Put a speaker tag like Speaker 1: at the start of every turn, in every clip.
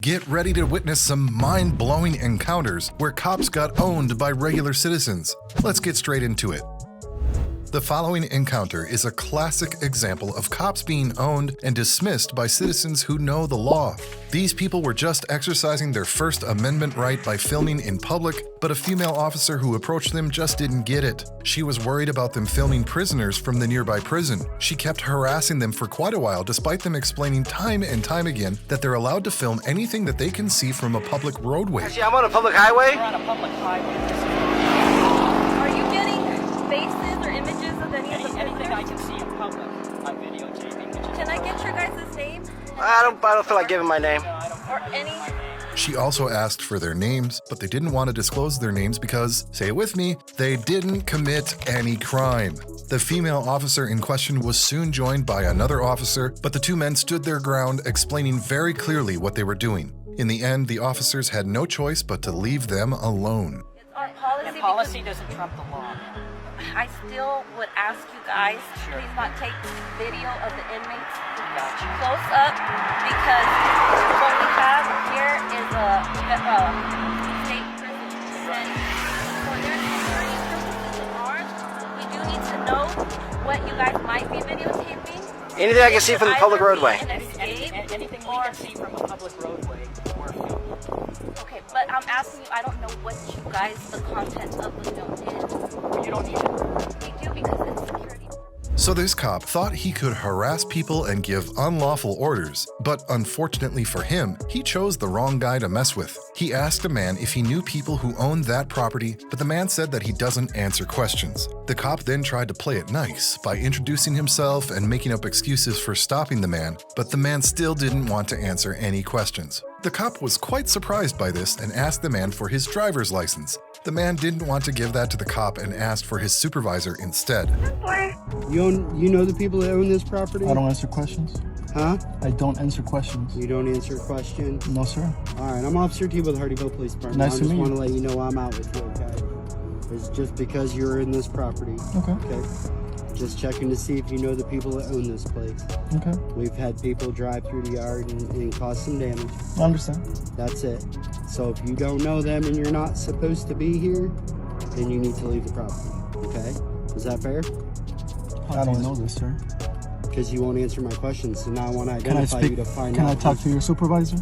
Speaker 1: Get ready to witness some mind-blowing encounters where cops got owned by regular citizens. Let's get straight into it. The following encounter is a classic example of cops being owned and dismissed by citizens who know the law. These people were just exercising their First Amendment right by filming in public, but a female officer who approached them just didn't get it. She was worried about them filming prisoners from the nearby prison. She kept harassing them for quite a while, despite them explaining time and time again that they're allowed to film anything that they can see from a public roadway.
Speaker 2: See, I'm on a public highway.
Speaker 3: We're on a public highway.
Speaker 4: Are you getting faces or images of any of the
Speaker 3: Anything I can see in public, I'm videotaping.
Speaker 4: Can I get your guys' name?
Speaker 2: I don't feel like giving my name.
Speaker 4: Or any?
Speaker 1: She also asked for their names, but they didn't want to disclose their names because, say it with me, they didn't commit any crime. The female officer in question was soon joined by another officer, but the two men stood their ground, explaining very clearly what they were doing. In the end, the officers had no choice but to leave them alone.
Speaker 4: It's our policy.
Speaker 3: And policy doesn't trump the law.
Speaker 4: I still would ask you guys,
Speaker 3: Sure.
Speaker 4: please not take video of the inmates
Speaker 3: Gotcha.
Speaker 4: close up, because what we have here is a state prison setting. For their security purposes and ours, we do need to know what you guys might be videotaping.
Speaker 2: Anything I can see from the public
Speaker 4: Either be
Speaker 2: roadway.
Speaker 4: an escape
Speaker 3: Anything we can see from a public roadway, we're filming.
Speaker 4: Okay, but I'm asking you, I don't know what you guys, the content of the film is.
Speaker 3: You don't need it.
Speaker 4: We do because it's security.
Speaker 1: So this cop thought he could harass people and give unlawful orders, but unfortunately for him, he chose the wrong guy to mess with. He asked a man if he knew people who owned that property, but the man said that he doesn't answer questions. The cop then tried to play it nice by introducing himself and making up excuses for stopping the man, but the man still didn't want to answer any questions. The cop was quite surprised by this and asked the man for his driver's license. The man didn't want to give that to the cop and asked for his supervisor instead.
Speaker 5: You know the people that own this property?
Speaker 6: I don't answer questions.
Speaker 5: Huh?
Speaker 6: I don't answer questions.
Speaker 5: You don't answer questions?
Speaker 6: No, sir.
Speaker 5: All right, I'm Officer T with the Hardyville Police Department.
Speaker 6: Nice to meet
Speaker 5: I just
Speaker 6: you.
Speaker 5: want to let you know I'm out with you, okay? It's just because you're in this property.
Speaker 6: Okay.
Speaker 5: Okay? Just checking to see if you know the people that own this place.
Speaker 6: Okay.
Speaker 5: We've had people drive through the yard and cause some damage.
Speaker 6: I understand.
Speaker 5: That's it. So if you don't know them and you're not supposed to be here, then you need to leave the property, okay? Is that fair?
Speaker 6: I don't know this, sir.
Speaker 5: Because you won't answer my questions, so now I want to
Speaker 6: Can I
Speaker 5: identify
Speaker 6: speak?
Speaker 5: you to find
Speaker 6: Can
Speaker 5: out.
Speaker 6: I talk to your supervisor?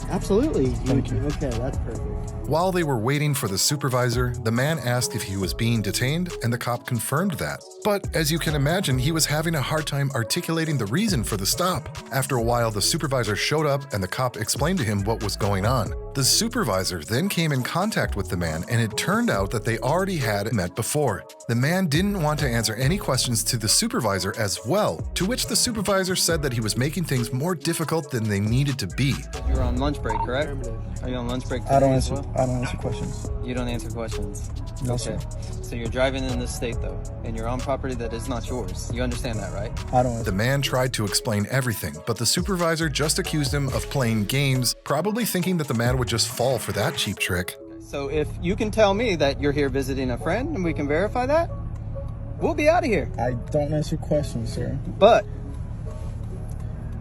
Speaker 5: Absolutely.
Speaker 6: Thank you.
Speaker 5: Okay, that's perfect.
Speaker 1: While they were waiting for the supervisor, the man asked if he was being detained, and the cop confirmed that. But as you can imagine, he was having a hard time articulating the reason for the stop. After a while, the supervisor showed up and the cop explained to him what was going on. The supervisor then came in contact with the man, and it turned out that they already had met before. The man didn't want to answer any questions to the supervisor as well, to which the supervisor said that he was making things more difficult than they needed to be.
Speaker 7: You're on lunch break, correct? Are you on lunch break?
Speaker 6: I don't
Speaker 7: today as
Speaker 6: answer.
Speaker 7: well?
Speaker 6: I don't answer questions.
Speaker 7: You don't answer questions.
Speaker 6: No,
Speaker 7: Okay.
Speaker 6: sir.
Speaker 7: So you're driving in this state though, and you're on property that is not yours. You understand that, right?
Speaker 6: I don't
Speaker 1: The
Speaker 6: answer.
Speaker 1: man tried to explain everything, but the supervisor just accused him of playing games, probably thinking that the man would just fall for that cheap trick.
Speaker 7: So if you can tell me that you're here visiting a friend and we can verify that, we'll be out of here.
Speaker 6: I don't answer questions, sir.
Speaker 7: But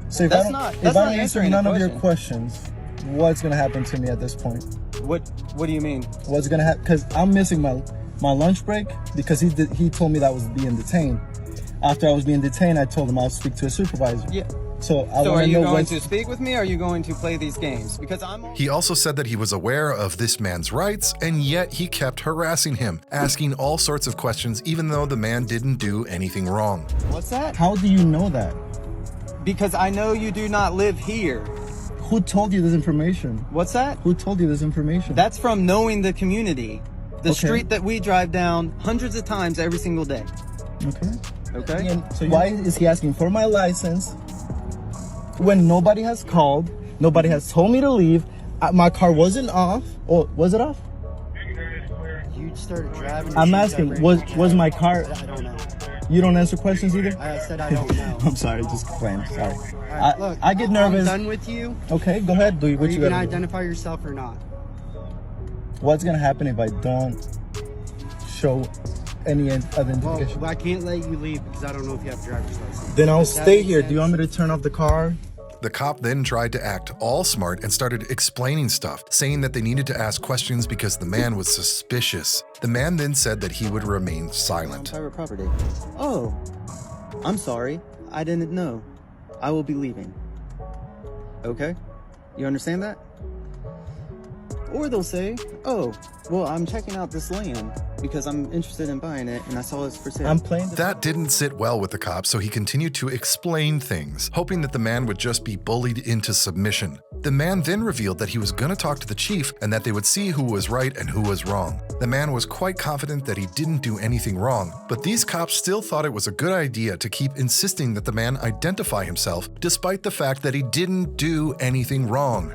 Speaker 6: So if
Speaker 7: That's
Speaker 6: I don't,
Speaker 7: not-
Speaker 6: if
Speaker 7: that's
Speaker 6: I
Speaker 7: not
Speaker 6: don't answer
Speaker 7: answering
Speaker 6: none
Speaker 7: the
Speaker 6: of your
Speaker 7: question.
Speaker 6: questions, what's gonna happen to me at this point?
Speaker 7: what do you mean?
Speaker 6: What's gonna happen? Because I'm missing my lunch break because he told me that I was being detained. After I was being detained, I told him I'll speak to a supervisor.
Speaker 7: Yeah.
Speaker 6: So I
Speaker 7: So are
Speaker 6: want to
Speaker 7: you
Speaker 6: know
Speaker 7: going
Speaker 6: what's.
Speaker 7: to speak with me or are you going to play these games? Because I'm
Speaker 1: He also said that he was aware of this man's rights, and yet he kept harassing him, asking all sorts of questions even though the man didn't do anything wrong.
Speaker 7: What's that?
Speaker 6: How do you know that?
Speaker 7: Because I know you do not live here.
Speaker 6: Who told you this information?
Speaker 7: What's that?
Speaker 6: Who told you this information?
Speaker 7: That's from knowing the community. The
Speaker 6: Okay.
Speaker 7: street that we drive down hundreds of times every single day.
Speaker 6: Okay.
Speaker 7: Okay?
Speaker 6: And so why is he asking for my license when nobody has called, nobody has told me to leave, my car wasn't off, or was it off?
Speaker 5: You started driving.
Speaker 6: I'm asking, was my car?
Speaker 5: I don't know.
Speaker 6: You don't answer questions either?
Speaker 5: I said I don't know.
Speaker 6: I'm sorry, just playing. Sorry.
Speaker 5: All right, look,
Speaker 6: I get nervous.
Speaker 5: I'm done with you.
Speaker 6: Okay, go ahead. Do
Speaker 5: Are
Speaker 6: what
Speaker 5: you
Speaker 6: you
Speaker 5: gonna
Speaker 6: gotta do.
Speaker 5: identify yourself or not?
Speaker 6: What's gonna happen if I don't show any other indication?
Speaker 5: Well, I can't let you leave because I don't know if you have a driver's license.
Speaker 6: Then I'll
Speaker 5: Does that
Speaker 6: stay
Speaker 5: make
Speaker 6: here. Do you
Speaker 5: sense?
Speaker 6: want me to turn off the car?
Speaker 1: The cop then tried to act all smart and started explaining stuff, saying that they needed to ask questions because the man was suspicious. The man then said that he would remain silent.
Speaker 6: Private property. Oh, I'm sorry. I didn't know. I will be leaving. Okay? You understand that? Or they'll say, oh, well, I'm checking out this land because I'm interested in buying it and I saw it's for sale. I'm playing
Speaker 1: That didn't sit well with the cop, so he continued to explain things, hoping that the man would just be bullied into submission. The man then revealed that he was going to talk to the chief and that they would see who was right and who was wrong. The man was quite confident that he didn't do anything wrong, but these cops still thought it was a good idea to keep insisting that the man identify himself, despite the fact that he didn't do anything wrong.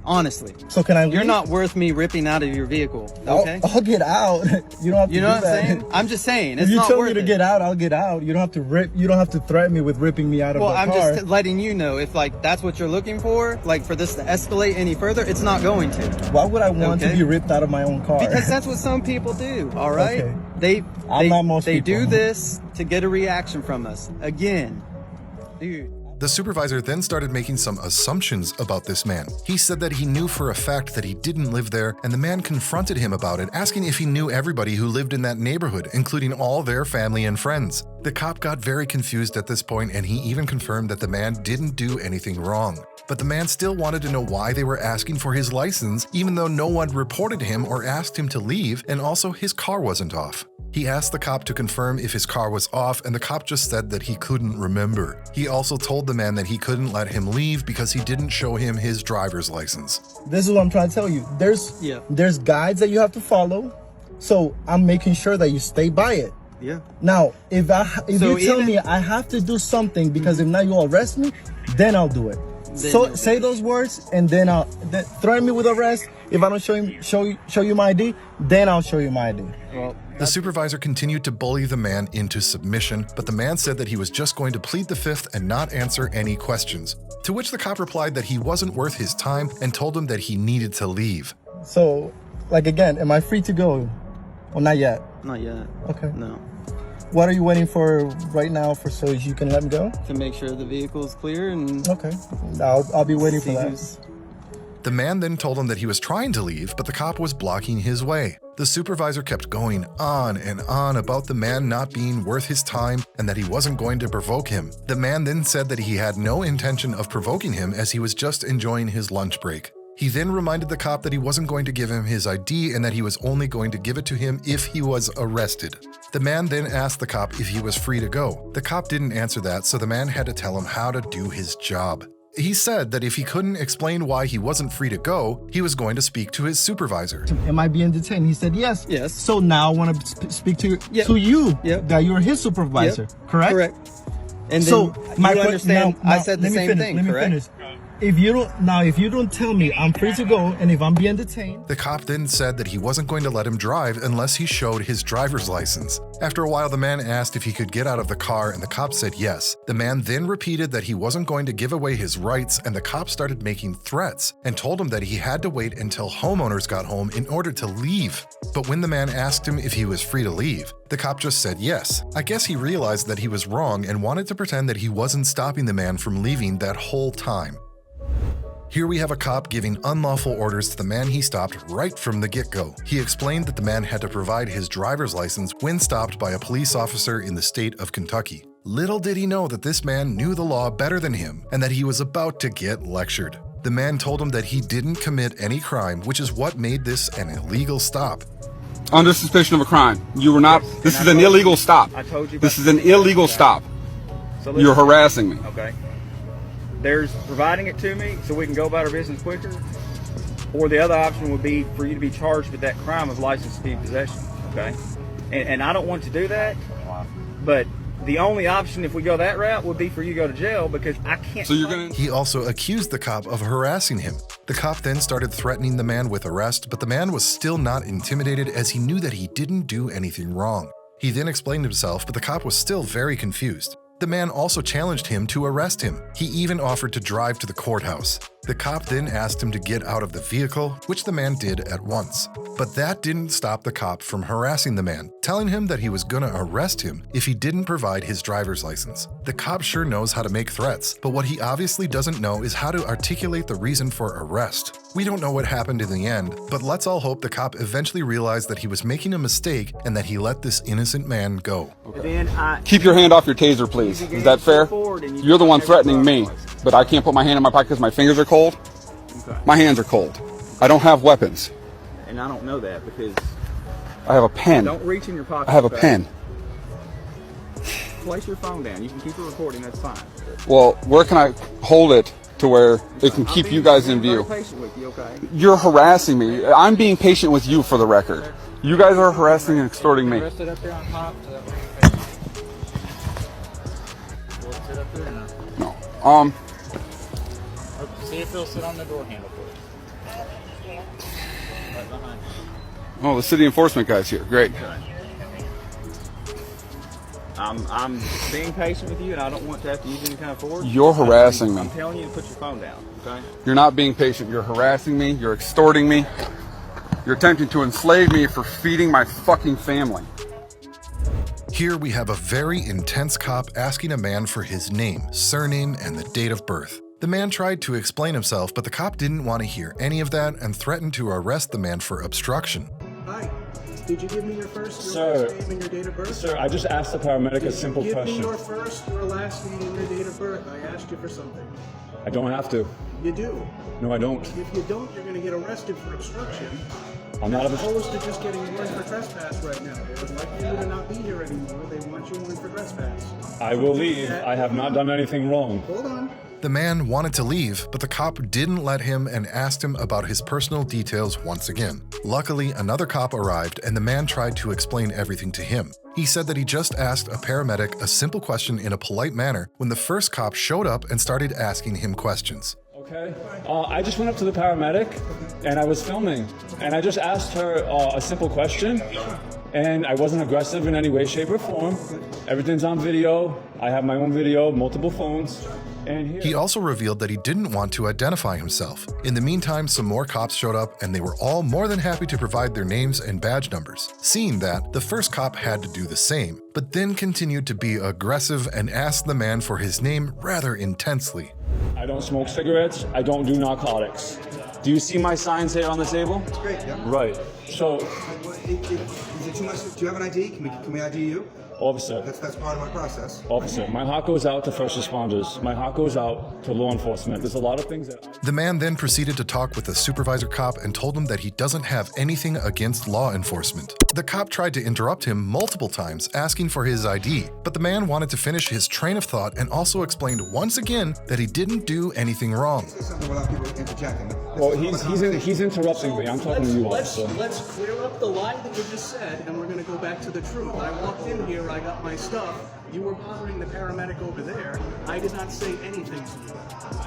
Speaker 7: Honestly.
Speaker 6: So can I leave?
Speaker 7: You're not worth me ripping out of your vehicle, okay?
Speaker 6: I'll get out. You don't have to
Speaker 7: You know
Speaker 6: do
Speaker 7: what I'm
Speaker 6: that.
Speaker 7: saying? I'm just saying,
Speaker 6: If
Speaker 7: it's
Speaker 6: you
Speaker 7: not
Speaker 6: tell
Speaker 7: worth
Speaker 6: me to
Speaker 7: it.
Speaker 6: get out, I'll get out. You don't have to rip. You don't have to threaten me with ripping me out of
Speaker 7: Well,
Speaker 6: the
Speaker 7: I'm
Speaker 6: car.
Speaker 7: just letting you know, if like that's what you're looking for, like for this to escalate any further, it's not going to.
Speaker 6: Why would I want to
Speaker 7: Okay.
Speaker 6: be ripped out of my own car?
Speaker 7: Because that's what some people do, all right?
Speaker 6: Okay. I'm not most
Speaker 7: They do
Speaker 6: people.
Speaker 7: this to get a reaction from us. Again, dude.
Speaker 1: The supervisor then started making some assumptions about this man. He said that he knew for a fact that he didn't live there, and the man confronted him about it, asking if he knew everybody who lived in that neighborhood, including all their family and friends. The cop got very confused at this point, and he even confirmed that the man didn't do anything wrong. But the man still wanted to know why they were asking for his license, even though no one reported him or asked him to leave, and also his car wasn't off. He asked the cop to confirm if his car was off, and the cop just said that he couldn't remember. He also told the man that he couldn't let him leave because he didn't show him his driver's license.
Speaker 6: This is what I'm trying to tell you. There's guides that you have to follow, so I'm making sure that you stay by it.
Speaker 7: Yeah.
Speaker 6: Now, if
Speaker 7: So
Speaker 6: you tell
Speaker 7: even-
Speaker 6: me I have to do something because if not you arrest me, then I'll do it. So
Speaker 7: you'll
Speaker 6: say
Speaker 7: do
Speaker 6: those words and then threaten me with arrest. If I don't show you my ID, then I'll show you my ID.
Speaker 7: Well,
Speaker 1: The supervisor continued to bully the man into submission, but the man said that he was just going to plead the fifth and not answer any questions. To which the cop replied that he wasn't worth his time and told him that he needed to leave.
Speaker 6: So, like again, am I free to go? Well, not yet.
Speaker 7: not yet.
Speaker 6: Okay.
Speaker 7: No.
Speaker 6: What are you waiting for right now so you can let me go?
Speaker 7: To make sure the vehicle is clear and
Speaker 6: Okay. I'll be waiting for
Speaker 7: see
Speaker 6: that.
Speaker 7: who's-
Speaker 1: The man then told him that he was trying to leave, but the cop was blocking his way. The supervisor kept going on and on about the man not being worth his time and that he wasn't going to provoke him. The man then said that he had no intention of provoking him as he was just enjoying his lunch break. He then reminded the cop that he wasn't going to give him his ID and that he was only going to give it to him if he was arrested. The man then asked the cop if he was free to go. The cop didn't answer that, so the man had to tell him how to do his job. He said that if he couldn't explain why he wasn't free to go, he was going to speak to his supervisor.
Speaker 6: Am I being detained? He said yes.
Speaker 7: Yes.
Speaker 6: So now I want to speak to
Speaker 7: Yep.
Speaker 6: you.
Speaker 7: Yep.
Speaker 6: That you're his supervisor.
Speaker 7: Yep.
Speaker 6: Correct.
Speaker 7: Correct. And then
Speaker 6: So my
Speaker 7: you
Speaker 6: que-
Speaker 7: understand
Speaker 6: now-
Speaker 7: I said the
Speaker 6: let me
Speaker 7: same
Speaker 6: finish,
Speaker 7: thing,
Speaker 6: let me
Speaker 7: correct?
Speaker 6: finish. If you don't tell me I'm free to go, and if I'm being detained,
Speaker 1: The cop then said that he wasn't going to let him drive unless he showed his driver's license. After a while, the man asked if he could get out of the car, and the cop said yes. The man then repeated that he wasn't going to give away his rights, and the cop started making threats and told him that he had to wait until homeowners got home in order to leave. But when the man asked him if he was free to leave, the cop just said yes. I guess he realized that he was wrong and wanted to pretend that he wasn't stopping the man from leaving that whole time. Here we have a cop giving unlawful orders to the man he stopped right from the get-go. He explained that the man had to provide his driver's license when stopped by a police officer in the state of Kentucky. Little did he know that this man knew the law better than him and that he was about to get lectured. The man told him that he didn't commit any crime, which is what made this an illegal stop.
Speaker 8: Under suspicion of a crime. You were not. This is an illegal stop.
Speaker 9: I told you.
Speaker 8: This is an illegal stop.
Speaker 9: So
Speaker 8: You're
Speaker 9: listen.
Speaker 8: harassing me.
Speaker 9: Okay. There's providing it to me so we can go about our business quicker, or the other option would be for you to be charged with that crime of license to be in possession. Okay. And I don't want to do that, but the only option if we go that route would be for you to go to jail because I can't.
Speaker 8: So you're gonna.
Speaker 1: He also accused the cop of harassing him. The cop then started threatening the man with arrest, but the man was still not intimidated as he knew that he didn't do anything wrong. He then explained himself, but the cop was still very confused. The man also challenged him to arrest him. He even offered to drive to the courthouse. The cop then asked him to get out of the vehicle, which the man did at once. But that didn't stop the cop from harassing the man, telling him that he was gonna arrest him if he didn't provide his driver's license. The cop sure knows how to make threats, but what he obviously doesn't know is how to articulate the reason for arrest. We don't know what happened in the end, but let's all hope the cop eventually realized that he was making a mistake and that he let this innocent man go.
Speaker 8: Keep your hand off your taser, please. Is that fair? You're the one threatening me, but I can't put my hand in my pocket because my fingers are cold.
Speaker 9: Okay.
Speaker 8: My hands are cold. I don't have weapons.
Speaker 9: And I don't know that because
Speaker 8: I have a pen.
Speaker 9: don't reach in your pocket.
Speaker 8: I have a
Speaker 9: okay?
Speaker 8: pen.
Speaker 9: Place your phone down. You can keep it recording. That's fine.
Speaker 8: Well, where can I hold it to where it can keep you guys in view?
Speaker 9: I'm being patient with you, okay?
Speaker 8: You're harassing me. I'm being patient with you, for the record. You guys are harassing and extorting me.
Speaker 3: Rest it up there on top so that way we'll sit up there now.
Speaker 8: No.
Speaker 3: See if they'll sit on the door handle for you. Right behind you.
Speaker 8: Oh, the city enforcement guy's here. Great.
Speaker 9: I'm being patient with you, and I don't want to have to use any kind of force.
Speaker 8: You're harassing me.
Speaker 9: I'm telling you to put your phone down, okay?
Speaker 8: You're not being patient. You're harassing me. You're extorting me. You're attempting to enslave me for feeding my fucking family.
Speaker 1: Here we have a very intense cop asking a man for his name, surname, and the date of birth. The man tried to explain himself, but the cop didn't want to hear any of that and threatened to arrest the man for obstruction.
Speaker 10: Hi. Did you give me your first,
Speaker 11: Sir,
Speaker 10: last name and your date of birth?
Speaker 11: Sir, I just asked the paramedic a simple
Speaker 10: Give
Speaker 11: question.
Speaker 10: me your first, your last name and your date of birth. I asked you for something.
Speaker 11: I don't have to.
Speaker 10: You do.
Speaker 11: No, I don't.
Speaker 10: If you don't, you're going to get arrested for obstruction.
Speaker 11: I'm not
Speaker 10: As
Speaker 11: a...
Speaker 10: opposed to just getting warned for trespass right now. They would like you to not be here anymore. They want you warned for trespass.
Speaker 11: I will leave. I have not done anything wrong.
Speaker 10: Hold on.
Speaker 1: The man wanted to leave, but the cop didn't let him and asked him about his personal details once again. Luckily, another cop arrived and the man tried to explain everything to him. He said that he just asked a paramedic a simple question in a polite manner when the first cop showed up and started asking him questions.
Speaker 11: Okay. I just went up to the paramedic and I was filming and I just asked her a simple question and I wasn't aggressive in any way, shape, or form. Everything's on video. I have my own video, multiple phones.
Speaker 1: He also revealed that he didn't want to identify himself. In the meantime, some more cops showed up and they were all more than happy to provide their names and badge numbers. Seeing that, the first cop had to do the same, but then continued to be aggressive and asked the man for his name rather intensely.
Speaker 11: I don't smoke cigarettes. I don't do narcotics. Do you see my signs here on the table?
Speaker 12: That's great, yeah.
Speaker 11: Right. So...
Speaker 12: Is it too much? Do you have an ID? Can we ID you?
Speaker 11: Officer.
Speaker 12: That's part of my process.
Speaker 11: Officer, my heart goes out to first responders. My heart goes out to law enforcement. There's a lot of things that...
Speaker 1: The man then proceeded to talk with the supervisor cop and told him that he doesn't have anything against law enforcement. The cop tried to interrupt him multiple times, asking for his ID, but the man wanted to finish his train of thought and also explained once again that he didn't do anything wrong.
Speaker 11: Well, he's interrupting me. I'm talking to you, officer.
Speaker 10: Let's clear up the lie that you just said, and we're going to go back to the truth. I walked in here, I got my stuff. You were bothering the paramedic over there. I did not say anything to you.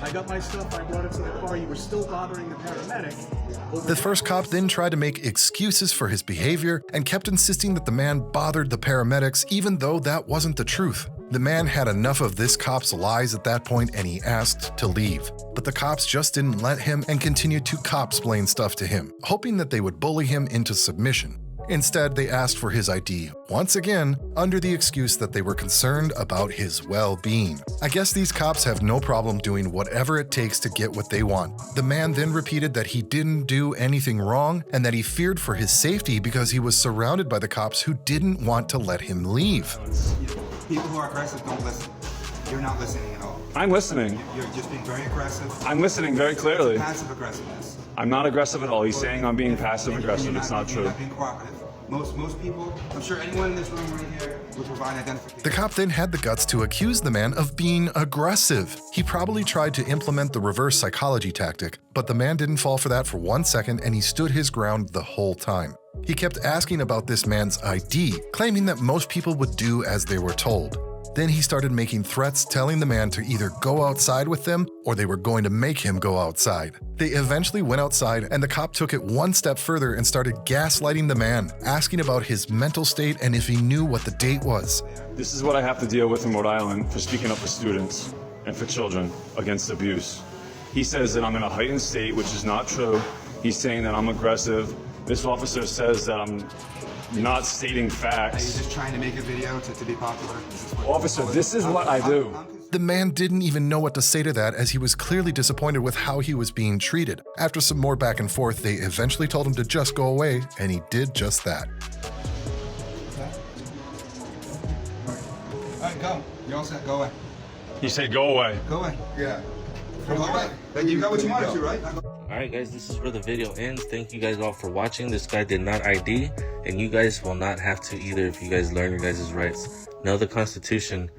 Speaker 10: I got my stuff, I brought it to the car. You were still bothering the paramedic.
Speaker 1: The first cop then tried to make excuses for his behavior and kept insisting that the man bothered the paramedics even though that wasn't the truth. The man had enough of this cop's lies at that point and he asked to leave. But the cops just didn't let him and continued to cop-splain stuff to him, hoping that they would bully him into submission. Instead, they asked for his ID, once again, under the excuse that they were concerned about his well-being. I guess these cops have no problem doing whatever it takes to get what they want. The man then repeated that he didn't do anything wrong and that he feared for his safety because he was surrounded by the cops who didn't want to let him leave.
Speaker 12: People who are aggressive don't listen. You're not listening at all.
Speaker 11: I'm listening.
Speaker 12: You're just being very aggressive.
Speaker 11: I'm listening very clearly.
Speaker 12: Passive aggressiveness.
Speaker 11: I'm not aggressive at all. He's saying I'm being passive aggressive. It's not true.
Speaker 12: You're not being cooperative. Most people, I'm sure anyone in this room right here would provide identification.
Speaker 1: The cop then had the guts to accuse the man of being aggressive. He probably tried to implement the reverse psychology tactic, but the man didn't fall for that for 1 second and he stood his ground the whole time. He kept asking about this man's ID, claiming that most people would do as they were told. Then he started making threats, telling the man to either go outside with them or they were going to make him go outside. They eventually went outside and the cop took it one step further and started gaslighting the man, asking about his mental state and if he knew what the date was.
Speaker 11: This is what I have to deal with in Rhode Island for speaking up for students and for children against abuse. He says that I'm in a heightened state, which is not true. He's saying that I'm aggressive. This officer says that I'm not stating facts.
Speaker 12: Are you just trying to make a video to be popular?
Speaker 11: Officer, this is what I do.
Speaker 1: The man didn't even know what to say to that, as he was clearly disappointed with how he was being treated. After some more back and forth, they eventually told him to just go away, and he did just that.
Speaker 12: All right, go. You're all set. Go away.
Speaker 11: He said go away.
Speaker 12: Go away. Yeah. Go away. You got what you wanted to, right?
Speaker 13: Alright guys, this is where the video ends. Thank you guys all for watching. This guy did not ID, and you guys will not have to either if you guys learn your guys' rights. Know the Constitution